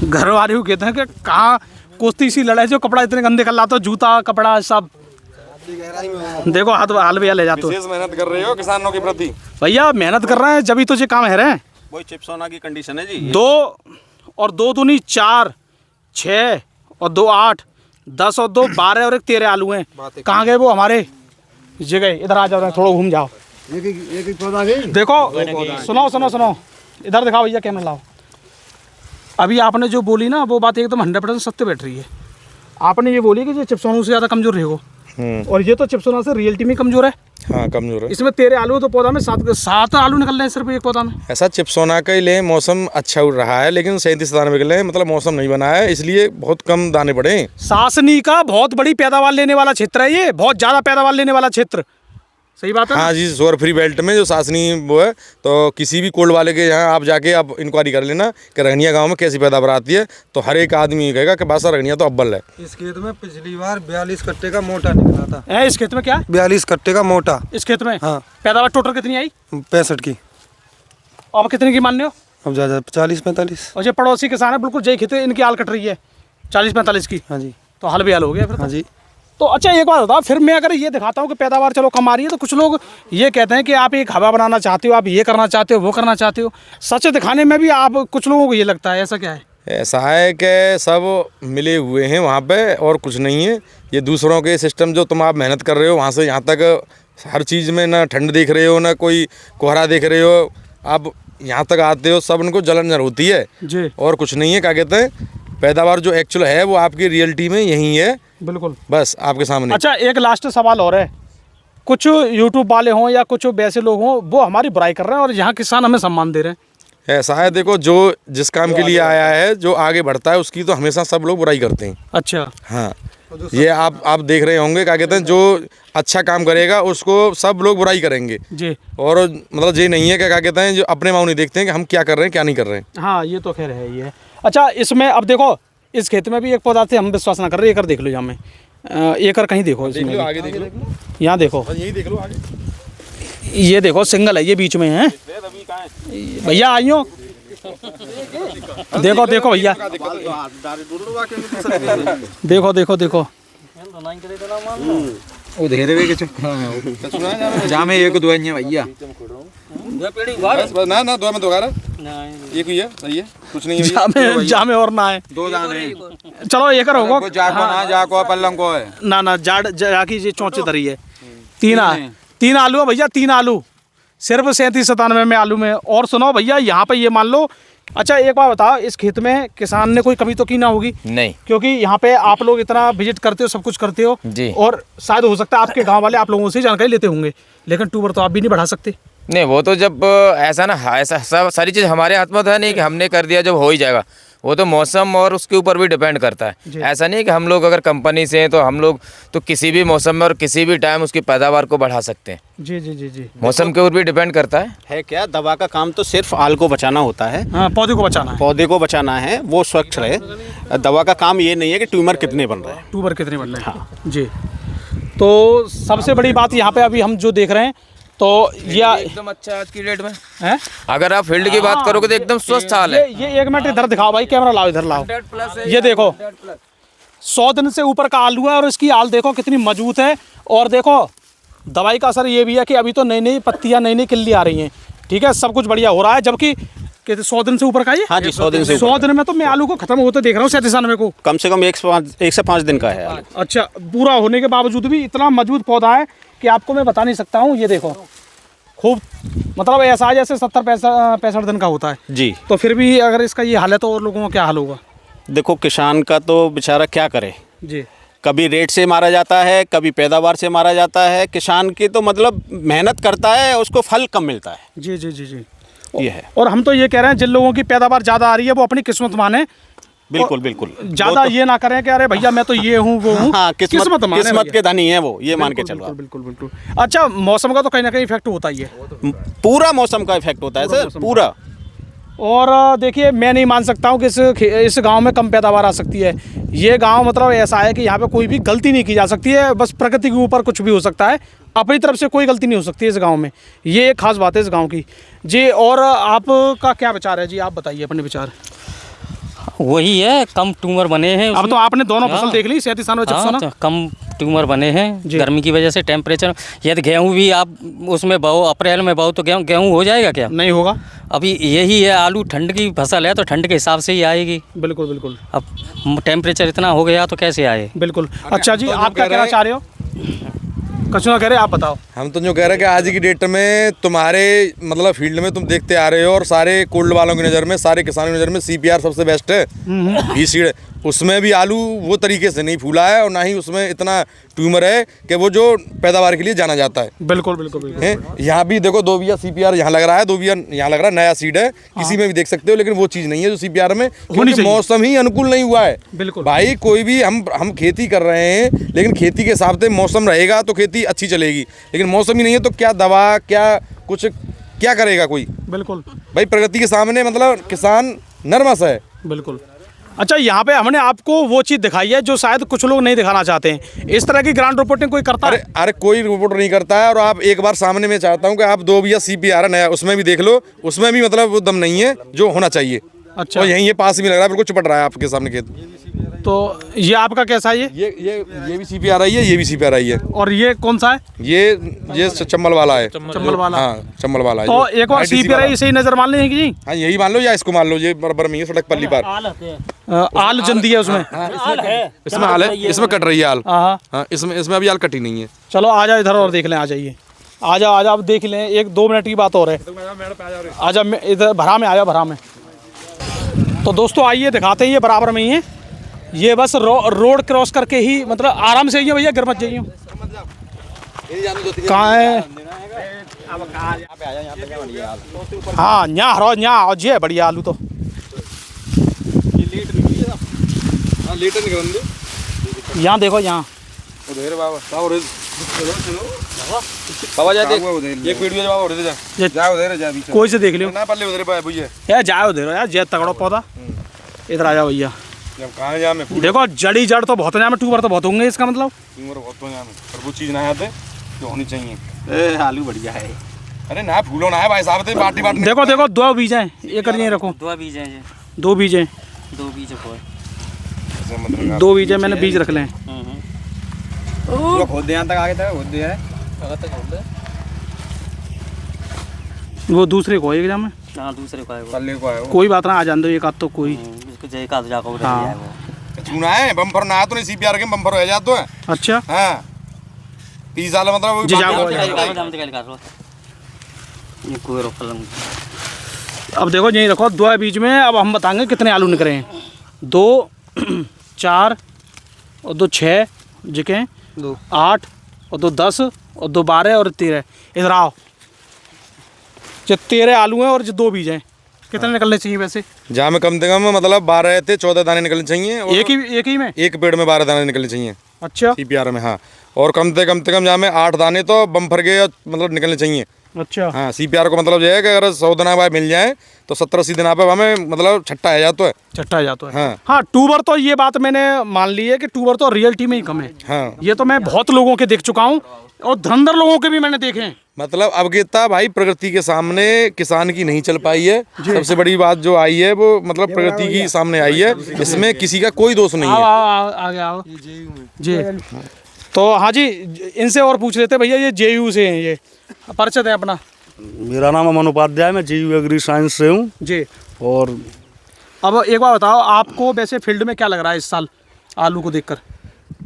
घर वाले कहते हैं कि कहाँ कुश्ती सी लड़ाई, जो कपड़ा इतने गंदे कर लाते हो, जूता कपड़ा सब। देखो हाथ हाल भैया ले जाते हो। विशेष मेहनत कर रहे हो किसानों के प्रति। भैया मेहनत कर रहे हैं जब ही तो ये काम है रहे। वही चिप्सोना की कंडीशन है जी। 2 और 2 दूनी 4, 6 और 2 8, 10 और 2 12 और 1 13 आलू हैं। कहाँ गए वो हमारे जगह? इधर आ जाओ, थोड़ा घूम जाओ। एक पौधा गई। देखो सुनो, इधर दिखाओ भैया, कैमरा लाओ। अभी आपने जो बोली ना वो बात एकदम 100% सत्य बैठ रही है। आपने ये बोली कि जो चिप्सोना से ज़्यादा कमजोर रहेगा, और ये तो चिप्सोना से रियलिटी में कमजोर है। हाँ, कमजोर है। इसमें 13 आलू तो पौधा में 7 आलू निकल रहे हैं सिर्फ एक पौधा में। ऐसा चिप्सोना के लिए मौसम अच्छा उड़ रहा है, लेकिन 37-97 के लिए मतलब मौसम नहीं बना है, इसलिए बहुत कम दाने पड़े। सासनी का बहुत बड़ी पैदावार लेने वाला क्षेत्र है ये, बहुत ज़्यादा पैदावार लेने वाला क्षेत्र। सही बात है। हाँ जी, सोर फ्री बेल्ट में जो सासनी वो है, तो किसी भी कोल्ड वाले के यहाँ आप जाके आप इंक्वायरी कर लेना कि रंगनिया गांव में कैसी पैदावार आती है, तो हर एक आदमी कहेगा कि बासा रंगनिया तो अव्वल है। इस खेत में पिछली बार 42 कट्टे का मोटा निकला था। इस खेत में क्या? 42 कट्टे का मोटा। इस खेत में? हाँ। पैदावार टोटल कितनी आई? 65 की। अब कितने की मान रहे हो? अब ज़्यादा 40-45। और जो पड़ोसी किसान है बिल्कुल जय खेत, इनकी हाल कट रही है 40-45 की। हाँ जी। तो हाल भी हाल हो गया फिर। हाँ जी। तो अच्छा एक बात बताओ, फिर मैं अगर ये दिखाता हूँ कि पैदावार चलो कम आ रही है, तो कुछ लोग ये कहते हैं कि आप एक हवा बनाना चाहते हो, आप ये करना चाहते हो, वो करना चाहते हो। सच दिखाने में भी आप कुछ लोगों को ये लगता है, ऐसा क्या है? ऐसा है कि सब मिले हुए हैं वहाँ पे, और कुछ नहीं है। ये दूसरों के सिस्टम जो तुम आप मेहनत कर रहे हो वहाँ से यहाँ तक, हर चीज़ में ना ठंड देख रहे हो, ना कोई कोहरा देख रहे हो, आप यहाँ तक आते हो, सब उनको जलन होती है जी। और कुछ नहीं है। क्या कहते हैं, पैदावार जो एक्चुअल है वो आपकी रियलिटी में यही है, बिल्कुल बस आपके सामने। अच्छा एक लास्ट सवाल और है, कुछ यूट्यूब वाले हों या कुछ वैसे लोग हों, वो हमारी बुराई कर रहे हैं और यहाँ किसान हमें सम्मान दे रहे हैं। ऐसा है, देखो जो जिस काम के लिए आया है, जो आगे बढ़ता है उसकी तो हमेशा सब लोग बुराई करते हैं। अच्छा। हाँ, ये आप देख रहे होंगे, क्या कहते हैं, जो अच्छा काम करेगा उसको सब लोग बुराई करेंगे जी। और मतलब ये नहीं है क्या कहते हैं, जो अपने माऊ नहीं देखते हैं कि हम क्या कर रहे हैं क्या नहीं कर रहे हैं। हाँ, ये तो खैर है, ये है। अच्छा, इसमें अब देखो इस खेत में भी एक पौधा से हम विश्वास ना कर रहे, एकर देख लो, यहाँ में एकर कहीं देखो, इसमें आगे देख लो, यहाँ देखो, यही देख लो आगे, ये देखो सिंगल है, ये बीच में है भैया, आइयो देखो देखो भैया, देखो देखो देखो, वो धेरे वे के जहाँ में एक दो है भैया, बस ना दो में दो एक ही है, सही है, कुछ नहीं है, जामे और ना है, दो जाने चलो एकर होगा, जाको ना जाको पल्लंग को है ना जाकी ये चौंचे धरी है, तीन आलू है भैया, 3 आलू सिर्फ 37-97 में आलू में। और सुनो भैया, यहाँ पे ये मान लो, अच्छा एक बार बताओ, इस खेत में किसान ने कोई कमी तो की ना होगी? नहीं, क्योंकि यहाँ पे आप लोग इतना विजिट करते हो, सब कुछ करते हो जी, और शायद हो सकता है आपके गांव वाले आप लोगों से जानकारी लेते होंगे, लेकिन ट्यूबर तो आप भी नहीं बढ़ा सकते। नहीं, वो तो जब ऐसा ना, ऐसा सब सारी चीज़ हमारे हाथ में तो है नहीं कि हमने कर दिया जब हो ही जाएगा, वो तो मौसम और उसके ऊपर भी डिपेंड करता है। ऐसा नहीं है कि हम लोग अगर कंपनी से हैं तो हम लोग तो किसी भी मौसम में और किसी भी टाइम उसकी पैदावार को बढ़ा सकते हैं। जी जी जी जी, मौसम के ऊपर भी डिपेंड करता है क्या, दवा का काम तो सिर्फ आल को बचाना होता है, हाँ, पौधे को बचाना है, पौधे को बचाना है, वो स्वच्छ रहे। दवा का काम ये नहीं है कि ट्यूमर कितने बन रहे हैं, ट्यूबर कितने बन रहे हैं। हाँ जी, तो सबसे बड़ी बात यहाँ पे अभी हम जो देख रहे हैं, तो ये एकदम अच्छा आज की डेट में है, अगर आप फील्ड की बात करोगे तो एकदम स्वस्थ हाल है। ये 1 मिनट इधर दिखाओ भाई, कैमरा लाओ, इधर लाओ, ये देखो 100 दिन से ऊपर का आलू है और इसकी आल देखो कितनी मजबूत है। और देखो दवाई का असर ये भी है कि अभी तो नई नई पत्तियां, नई नई किल्ली आ रही हैं, ठीक है, सब कुछ बढ़िया हो रहा है, जबकि 100 दिन से ऊपर का ये, हाँ जी, 100 दिन से 100 दिन में तो मैं आलू को खत्म होते देख रहा हूँ 97 को, कम से कम 1 से 5 दिन का है आलू। अच्छा, पूरा होने के बावजूद भी इतना मजबूत पौधा है कि आपको मैं बता नहीं सकता हूँ। ये देखो खूब, मतलब ऐसा है जैसे 70-65 दिन का होता है जी। तो फिर भी अगर इसका ये हाल है तो और लोगों का क्या हाल होगा? देखो किसान का तो बेचारा क्या करे जी, कभी रेट से मारा जाता है, कभी पैदावार से मारा जाता है। किसान की तो मतलब मेहनत करता है, उसको फल कम मिलता है। जी जी जी जी, ये है। और हम तो ये कह रहे हैं जिन लोगों की पैदावार ज़्यादा आ रही है वो अपनी किस्मत माने, बिल्कुल बिल्कुल, ज़्यादा ये ना करें कि अरे भैया मैं तो ये हूँ वो हूँ। हाँ, किस्मत माने के धनी है वो, ये मान के चलो। बिल्कुल बिल्कुल। अच्छा, मौसम का तो कहीं ना कहीं इफेक्ट होता ही है, पूरा मौसम का इफेक्ट होता है सर, पूरा। और देखिए मैं नहीं मान सकता हूँ कि इस गांव में कम पैदावार आ सकती है। ये गांव मतलब ऐसा है कि यहाँ पे कोई भी गलती नहीं की जा सकती है, बस प्रकृति के ऊपर कुछ भी हो सकता है, अपनी तरफ से कोई गलती नहीं हो सकती है इस गांव में। ये एक खास बात है इस गांव की जी। और आपका क्या विचार है जी, आप बताइए अपने विचार। वही है, कम ट्यूमर बने हैं अब उसमें। तो आपने दोनों हाँ। फसल देख ली, 37 हाँ, तो कम ट्यूमर बने हैं गर्मी की वजह से, टेम्परेचर। यदि गेहूँ भी आप उसमें बोओ, अप्रैल में बोओ तो गेहूँ हो जाएगा क्या? नहीं होगा। अभी यही है, आलू ठंड की फसल है तो ठंड के हिसाब से ही आएगी। बिल्कुल बिल्कुल। अब टेम्परेचर इतना हो गया तो कैसे आए? बिल्कुल। अच्छा जी, आप क्या कहना चाह रहे हो? कुछ ना कह रहे, आप बताओ। हम तो जो कह रहे हैं कि आज की डेट में तुम्हारे मतलब फील्ड में तुम देखते आ रहे हो, और सारे कोल्ड वालों की नज़र में, सारे किसानों की नज़र में CPR सबसे बेस्ट है। ई सीड, उसमें भी आलू वो तरीके से नहीं फूला है और ना ही उसमें इतना ट्यूमर है कि वो जो पैदावार के लिए जाना जाता है। बिल्कुल बिल्कुल बिल्कुल। यहाँ भी देखो 2 बिया CPR यहाँ लग रहा है, 2 बिया यहाँ लग रहा है, नया सीड है, किसी में भी देख सकते हो, लेकिन वो चीज़ नहीं है जो CPR में, क्योंकि मौसम ही अनुकूल नहीं हुआ है। बिल्कुल भाई, कोई भी हम खेती कर रहे हैं, लेकिन खेती के हिसाब से मौसम रहेगा तो खेती अच्छी चलेगी, लेकिन मौसम ही नहीं है तो क्या दवा, क्या कुछ, क्या करेगा कोई? बिल्कुल भाई, प्रकृति के सामने मतलब किसान नर्वस है। बिल्कुल। अच्छा, यहाँ पे हमने आपको वो चीज़ दिखाई है जो शायद कुछ लोग नहीं दिखाना चाहते हैं। इस तरह की ग्राउंड रिपोर्टिंग कोई करता है? अरे कोई रिपोर्ट नहीं करता है। और आप एक बार सामने में चाहता हूँ कि आप 2 बिया CPR है नया, उसमें भी देख लो, उसमें भी मतलब वो दम नहीं है जो होना चाहिए। अच्छा। और यहीं ये पास भी लग रहा है, बिल्कुल चिपट रहा है आपके सामने खेत। तो ये आपका कैसा है? ये भी CPR आई है, ये भी CPR आई है। और ये कौन सा है? ये चंबल वाला है। चंबल वाला। हाँ, चंबल वाला है। तो एक और CPR इसे ही नजर मान लेंगे जी। हाँ, यही मान लो या इसको मान लो, ये बराबर में है, सड़क पल्ली पर आल जंदी है उसमें। इसमें आल है, इसमें कट रही है आल। हाँ, हाँ, इसमें अभी आल कटी नहीं है। चलो आ जाओ इधर और देख लें, आ जाइए, आ जाओ आप देख लें, 1-2 मिनट की बात और है। आ जाओ इधर, भरा में आ जाओ, भरा में। तो दोस्तों आइए दिखाते हैं, ये बराबर में ही है, ये बस रोड क्रॉस करके ही, मतलब आराम से आइए भैया, गिर मत जाइए। कहाँ है? हाँ यहाँ हरो यहाँ और ये बढ़िया आलू तो यहाँ देखो यहाँ बाबा जा देख एक वीडियो बाबा उधर जा ये जा उधर जा बीच कोई से देख लियो ना पल्ले उधर पाए भैया यार जाओ उधर यार जे तगड़ो पौधा इधर आ जाओ भैया। जब कहां जा मैं देखो जड़ी जड़ तो बहुत है यहाँ में, ट्यूबर तो बहुत होंगे इसका मतलब। उम्र बहुत हो में पर वो चीज ना आते जो होनी चाहिए। आलू बढ़िया है। अरे ना फूलो ना है भाई साहब ते बाटी बाटी देखो देखो 2 बीज हैं, एक कर रखो 2 बीज हैं, 2 बीज हैं, 2 बीज है, 2 बीज है, मैंने बीज रख ले। वो खोद दे यहाँ तक आगे तक खोद दे है। वो दूसरे को एग्जाम में, हाँ दूसरे को आएगा, पल्ले को आयो कोई बात ना, आ जान दो एक आध तो कोई। इसको जय का जाको उधर हाँ। जाएगा। चुना है बम्पर ना तो नहीं सीपीआर के बम्पर हो जातो है। अच्छा हां 30 साल मतलब वो जी जाओ। ये कोई रोकल अब देखो यहीं रखो 2 बीज में। अब हम बताएंगे कितने आलू निकले हैं। 2 4 और 2 6 जिके 8 और 2 10 और 2 12 और 13। इधर आओ, जो 13 आलू हैं और जो 2 बीज हैं, कितने निकलने चाहिए वैसे? जहाँ में कम से कम मतलब 12 थे 14 दाने निकलने चाहिए और एक ही में एक पेड़ में 12 दाने निकलने चाहिए अच्छा सीपीआर में। हाँ और कम से कम जहाँ में 8 दाने तो बम्पर के मतलब निकलने चाहिए। अच्छा हाँ सीपीआर को मतलब ये है कि अगर 100 दाना भाई मिल जाए तो 70-80 दिन पे हमें मतलब छट्टा आ जाता है। चट्टा जाता है। हाँ। हाँ ट्यूबर तो ये बात मैंने मान ली है कि ट्यूबर तो रियलिटी में ही कम है। हाँ ये तो मैं बहुत लोगों के देख चुका हूँ और धुरंधर लोगों के भी मैंने देखे हैं। मतलब अब कितना भाई प्रगति के सामने किसान की नहीं चल पाई है। सबसे बड़ी बात जो आई है वो मतलब प्रगति की सामने आई है, इसमें किसी का कोई दोष नहीं आओ है। आओ आगे आओ जी। तो हाँ जी इनसे और पूछ लेते भैया, ये जेयू से हैं, ये परिचय है अपना। मेरा नाम अमन उपाध्याय, मैं जेयू एग्री साइंस से हूँ। जी और अब एक बार बताओ, आपको वैसे फील्ड में क्या लग रहा है इस साल आलू को देखकर?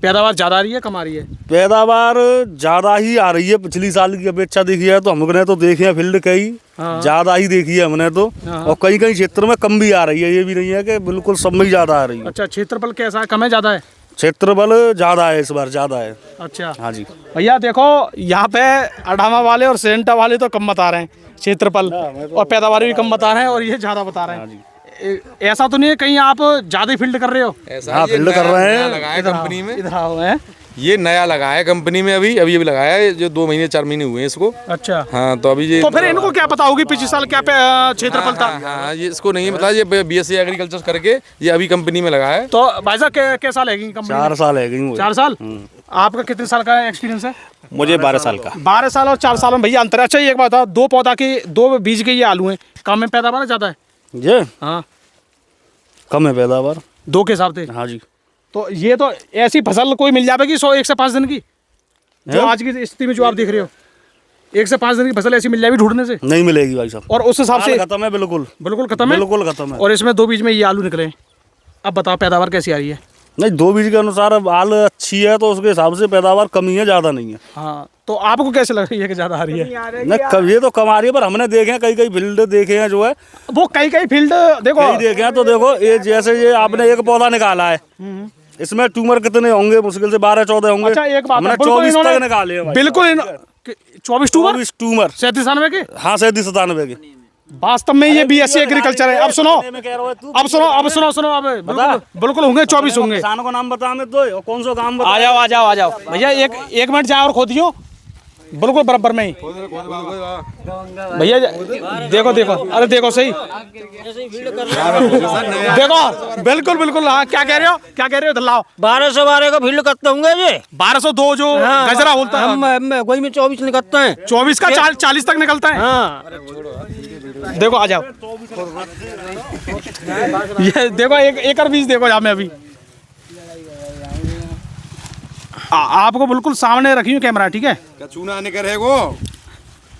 पैदावार ज़्यादा आ रही है कम आ रही है? पैदावार ज़्यादा ही आ रही है, पिछली साल की अपेक्षा देखी है तो हम लोग ने तो देखे हैं फील्ड कई ज़्यादा ही देखी है हमने तो। और कई कई क्षेत्र में कम भी आ रही है, ये भी नहीं है कि बिल्कुल सब में ही ज़्यादा आ रही है। अच्छा क्षेत्रफल कैसा है, कम है ज़्यादा है? क्षेत्रफल ज़्यादा है इस बार, ज़्यादा है। अच्छा हाँ जी भैया देखो यहाँ पे अडामा वाले और सेंटा वाले तो कम बता रहे हैं क्षेत्रफल, और पैदावार भी कम बता रहे हैं और ये ज़्यादा बता रहे हैं। ऐसा तो नहीं है कहीं आप ज़्यादा फील्ड कर रहे हो? हाँ फील्ड कर रहे हैं लगाया कंपनी में, इधर आओ है ये नया लगा है कंपनी में, अभी लगाया है, जो 2 महीने 4 महीने हुए हैं इसको। अच्छा हाँ तो अभी ये तो फिर इनको क्या पता होगी पिछले साल क्या क्षेत्रफल था? हाँ ये इसको नहीं पता, ये बीएससी एग्रीकल्चर करके ये अभी कंपनी में लगा है। तो भाई साहब क्या साल है कंपनी? 4 साल है गई। 4 साल। आपका कितने साल का एक्सपीरियंस है? मुझे 12 साल का। 12 साल और 4 साल में भैया अंतर है। अच्छा एक बात बताओ, 2 पौधा के 2 बीज के ये आलू हैं, कम में पैदावार ज़्यादा है? ये हाँ कम है पैदावार 2 के हिसाब से। हाँ जी। तो ये तो ऐसी फसल कोई मिल जाएगी 1 से 5 दिन की, जो आज की स्थिति में जो आप देख रहे हो 1 से 5 दिन की फसल ऐसी मिल जाएगी ढूंढने से? नहीं मिलेगी भाई साहब, और उस हिसाब से खत्म है बिल्कुल, बिल्कुल खत्म है। बिल्कुल खत्म है। और इसमें 2 बीज में ये आलू निकले। अब बताओ पैदावार कैसी आ रही है? नहीं 2 बीज के अनुसार अब आल अच्छी है तो उसके हिसाब से पैदावार कमी है, ज़्यादा नहीं है। हाँ तो आपको कैसे लग रही है कि ज़्यादा आ रही है? नहीं ये तो कम आ रही है, पर हमने देखे हैं कई फील्ड देखे हैं जो है, वो कई फील्ड देखो कई देखे हैं। तो देखो ये जैसे ये आपने एक पौधा निकाला है, इसमें ट्यूमर कितने होंगे? मुश्किल से 12-14 होंगे। अच्छा एक बात हमने है, बिल्कुल 24 इन्होंने- तक निकाले हैं भाई। बिल्कुल 24 ट्यूबर 24 ट्यूमर 37 के हाँ 97 के वास्तव में ये बीएससी एग्रीकल्चर है। अब सुनो अब सुनो अब बिल्कुल होंगे 24 होंगे। किसान को नाम बता में दो, कौन सा काम बता। आ जाओ भैया एक मिनट जाओ और खोदियो बिल्कुल बराबर में ही भैया। देखो अरे देखो सही देखो बिल्कुल हाँ क्या कह रहे हो इधर लाओ। 1212 का फील्ड करते होंगे ये 1202 जो गजरा बोलता है हम कोई में 24 निकलते हैं, 24 का 40 तक निकलता है। हाँ देखो आ जाओ ये देखो एक बीज देखो यहाँ में अभी आपको बिल्कुल सामने रखी हूँ कैमरा, ठीक है? क्या चूना आने का रहेगो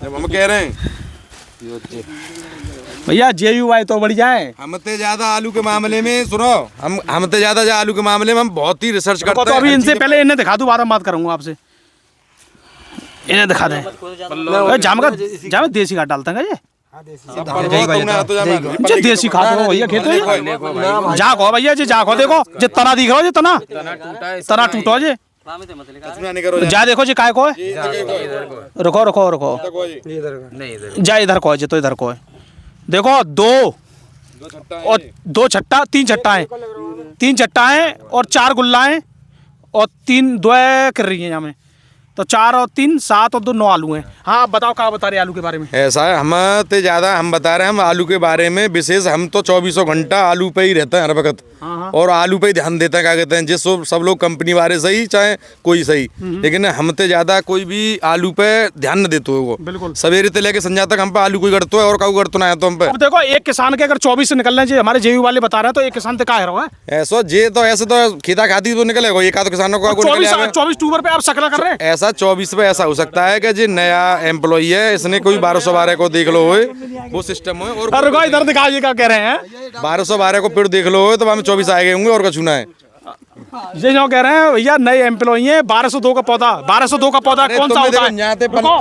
जब हम कह रहे हैं भैया JUI तो बढ़िया है। हमते ज्यादा आलू के मामले में सुनो, हमते ज्यादा आलू के मामले में हम बहुत ही रिसर्च करते हैं। तो अभी इनसे पहले इन्हें दिखा दूं, बाद में बात करूंगा आपसे। इन्हें दिखा दें जाम देसी खाद डालते हैं ये जी, देसी खाद हो भैया खेत में जाको भैया जी, जाको देखो जे तना दिख रहा है, जे तना टूटो जे नहीं करो जा देखो जी काय को है, रुको रुको रुको, जा इधर को है जी, तो इधर को है देखो, दो छट्टा, तीन छट्टा है, तीन छट्टा है और 4 गुल्ला है और 3 दो कर रही है यहाँ में, तो 4 और 3 7 और 2 9 आलू हैं। हाँ आप बताओ, क्या बता रहे आलू के बारे में? ऐसा है, हम तो ज़्यादा हम बता रहे हैं, हम आलू के बारे में विशेष, हम तो 24 घंटा आलू पे ही रहते हैं हर वक्त, और आलू पे ही ध्यान देते हैं। क्या कहते हैं, जिस सब लोग कंपनी वाले सही चाहे कोई सही, लेकिन हम तो ज़्यादा कोई भी आलू पे ध्यान न देते हो। बिल्कुल सवेरे से लेके संध्या तक हम पे आलू कोई करते है और काऊ करते ना है तो हम पे। अब देखो एक किसान के अगर 24 से निकलने चाहिए, हमारे जेयू वाले बता रहे हैं, तो एक किसान तो क्या है ऐसा जे तो ऐसे तो खेता खाती तो निकलेगा, एक आध किसानों को 24 अक्टूबर पे आप सकला कर रहे हैं। ऐसा 24 पे ऐसा हो सकता है कि जो नया एम्प्लॉई है, इसने कोई 1212 को देख लो होए, वो सिस्टम है। और इधर दिखाइए क्या कह रहे हैं, 1212 को पेड़ देख लो होए तो वहाँ में 24 आए गए होंगे और कछू ना है। ये जो कह रहे हैं भैया नए एम्प्लॉई हैं, 1202 का पौधा, 1202 का पौधा कौन सा होता है?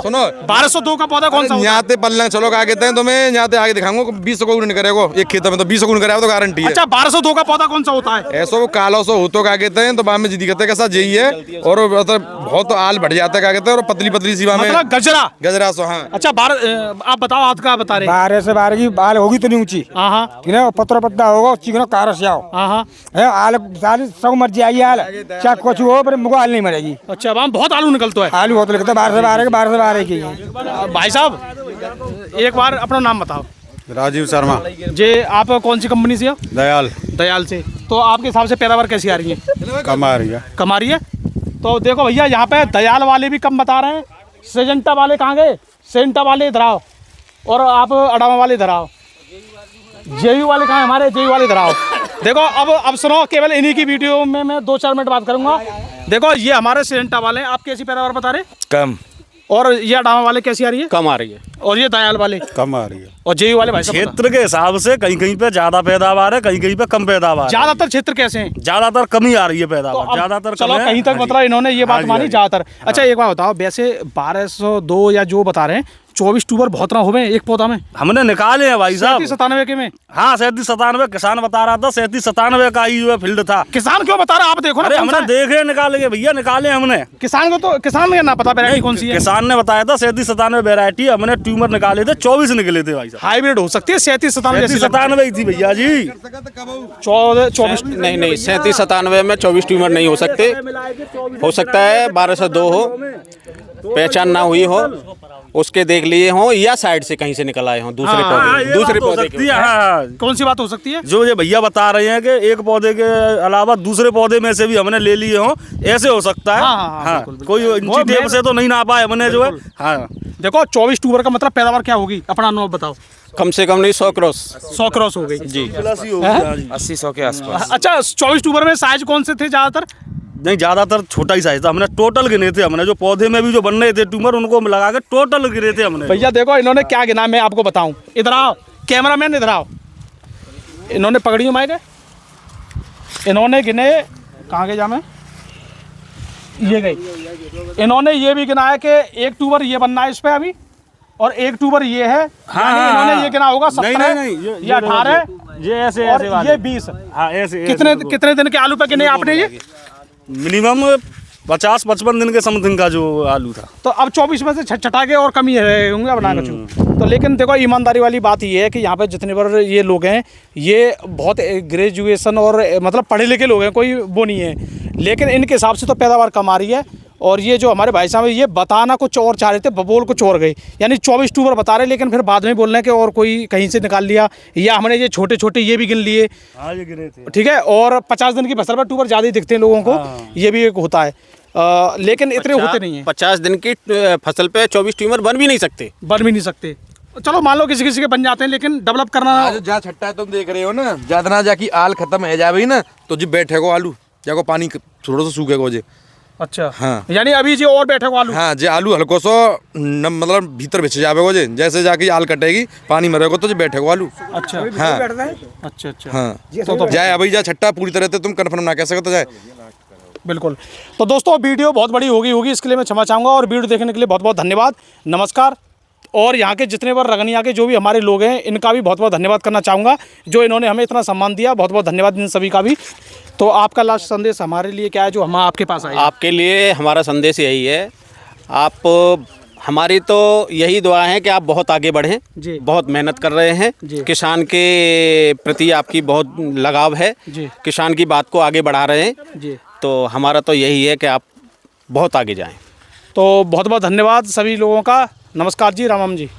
सुनो, 1202 का पौधा कौन सा होता है? यहाँ पे पल्ला चलो क्या कहते हैं तुम्हें, यहाँ पे आगे दिखाऊंगा 20 को गुण करेगा एक खेत में, तो 20 गुण करेगा तो गारंटी है। अच्छा 1202 का पौधा कौन सा होता है? ऐसा वो काला सो हो तो क्या कहते हैं, तो वहाँ में जिदी कहते हैं कैसा यही है, और मतलब बहुत आल बढ़ जाता है क्या कहते हैं, और पतली पतली सी में गजरा गजरा सो। हाँ अच्छा आप बताओ, आप क्या बता रहे? 12 से 12 की बाल होगी इतनी ऊंची, हाँ ठीक है, पत्थर पत्ता होगा, चिकनो कारस जाओ, हाँ है आल साल 100 मर्जी आई आल, चाहे कुछ हो पर मुझको आल नहीं मरेगी। अच्छा वहाँ बहुत आलू निकलता है, आलू बहुत लगता है, 12 से 12 के 12 से 12 की है। भाई साहब एक बार अपना नाम बताओ। राजीव शर्मा। जे आप कौन सी कंपनी से हो? दयाल से। तो आपके हिसाब से पैदावार कैसी आ रही है? कम आ रही है। कम आ रही है। तो देखो भैया यहाँ पे दयाल वाले भी कम बता रहे हैं, सेजेंटा वाले कहाँ गए, सेंटा वाले इधर आओ, और आप अडामा वाले इधर आओ, जेयू वाले कहाँ, हमारे जेयू वाले इधर आओ। देखो अब सुनो, केवल इन्हीं की वीडियो में मैं 2-4 मिनट बात करूंगा। देखो ये हमारे सेंटा वाले हैं, आप कैसी पैदावार बता रहे? कम। और ये अडामा वाले कैसी आ रही है? कम आ रही है। और ये दयाल वाले कम आ रही है। और जेयू वाले भाई साहब क्षेत्र के हिसाब से कहीं कहीं पे ज्यादा पैदावार है, कहीं कहीं पे कम पैदावार है। ज्यादातर क्षेत्र कैसे हैं? ज्यादातर कम ही आ रही है पैदावार, अब ज्यादातर चलो कम है। कहीं तक मतलब इन्होंने ये बात मानी ज्यादातर। अच्छा एक बात बताओ, वैसे 1202 या जो बता रहे हैं 24 ट्यूबर बहुत ना हुए एक पौधा में? हमने निकाले हैं भाई साहब 97 के में। हाँ 97 किसान बता रहा था, 97 का ही फील्ड था। किसान क्यों बता रहा है? आप देखो ना। अरे हमने देखे निकाले भैया, निकाले हमने। किसान को तो किसान ने ना पता वैरायटी कौन सी है। किसान ने बताया था 97 वैरायटी, हमने ट्यूमर निकाले थे 24 निकले थे भाई साहब। हाइब्रिड हो सकती है 97 ही थी भैया जी। 24 नहीं 37-97 में 24 ट्यूमर नहीं हो सकते, हो सकता है 1202 हो, पहचान ना हुई हो, उसके देख लिए हो, या साइड से कहीं से निकल आए हो दूसरे पौधे के। कौन सी बात हो सकती है? जो ये भैया बता रहे हैं कि एक पौधे के अलावा दूसरे पौधे में से भी हमने ले लिए हो, ऐसे हो सकता है। हाँ, कोई इंची टेप से तो नहीं नापा है हमने जो है। हाँ देखो 24 ट्यूबर का मतलब पैदावार क्या होगी, अपना अनुभव बताओ। कम से कम नहीं 100 क्रॉस हो गई जी, 80-100 के आसपास। अच्छा 24 ट्यूबर में साइज कौन से थे ज्यादातर? नहीं ज्यादातर छोटा ही साइज था, हमने टोटल गिने थे, हमने जो पौधे में भी जो बन रहे थे ट्यूमर उनको लगा के टोटल गिने थे हमने। भैया देखो इन्होंने क्या गिना, मैं आपको बताऊं, इधर आओ कैमरामैन, इधर आओ। इन्होंने पकड़ियों माए गए, इन्होंने गिने, कहाँ गए जामे, ये गई। इन्होंने ये भी गिना है कि एक ट्यूबर ये बनना है इस पे अभी, और एक ट्यूबर ये है। इन्होंने ये गिना होगा 17 ये 18 ये ऐसे और ऐसे ये 20। हाँ ऐसे कितने दिन के आलू पे गिने आपने ये? मिनिमम 50-55 दिन के समथिंग का जो आलू था। तो अब 24 में से छटा के और कमी रहे होंगे अब ना कुछ। तो लेकिन देखो ईमानदारी वाली बात ये है कि यहाँ पे जितने बार ये लोग हैं ये बहुत ग्रेजुएशन और मतलब पढ़े लिखे लोग हैं, कोई वो नहीं है, लेकिन इनके हिसाब से तो पैदावार कम आ रही है। और ये जो हमारे भाई साहब ये बताना कुछ और चाह रहे थे, बोल कुछ और गए, यानी 24 ट्यूबर बता रहे, लेकिन फिर बाद में बोल रहे हैं कि और कोई कहीं से निकाल लिया, या हमने ये छोटे छोटे ये भी गिन लिए। हाँ ये गिने थे। ठीक है, और 50 दिन की फसल पर ट्यूबर ज़्यादा ही दिखते हैं लोगों को। ये भी एक होता है, लेकिन इतने होते नहीं हैं। 50 दिन की फसल पे 24 ट्यूमर बन भी नहीं सकते। चलो मान लो किसी किसी के बन जाते हैं, लेकिन डेवलप करना। जहाँ छट्टा है तुम देख रहे हो ना, ज्यादा ना जाके आल खत्म है जाए ना, तो जी बैठे को आलू जाको पानी थोड़ा सा सूखे को जे। अच्छा हाँ, यानी अभी जी और बैठे को आलू। हाँ जे आलू हल्को सो मतलब भीतर बिछ जावे को जे, जैसे जाके आल कटेगी पानी मरेगा तो जी बैठे को आलू। अच्छा हाँ अच्छा हाँ तो जाए अभी जा छट्टा पूरी तरह से तुम कन्फर्म ना कह सकते जाए। बिल्कुल। तो दोस्तों वीडियो बहुत बड़ी होगी, इसके लिए मैं क्षमा चाहूँगा, और वीडियो देखने के लिए बहुत बहुत धन्यवाद, नमस्कार। और यहाँ के जितने बार रगनिया के जो भी हमारे लोग हैं इनका भी बहुत बहुत धन्यवाद करना चाहूँगा, जो इन्होंने हमें इतना सम्मान दिया, बहुत बहुत धन्यवाद इन सभी का भी। तो आपका लास्ट संदेश हमारे लिए क्या है जो हम आपके पास आए? आपके लिए हमारा संदेश यही है, आप हमारी तो यही दुआ है कि आप बहुत आगे बढ़ें जी। बहुत मेहनत कर रहे हैं जी। किसान के प्रति आपकी बहुत लगाव है जी। किसान की बात को आगे बढ़ा रहे हैं जी। तो हमारा तो यही है कि आप बहुत आगे जाएं। तो बहुत बहुत धन्यवाद सभी लोगों का। नमस्कार जी, राम जी।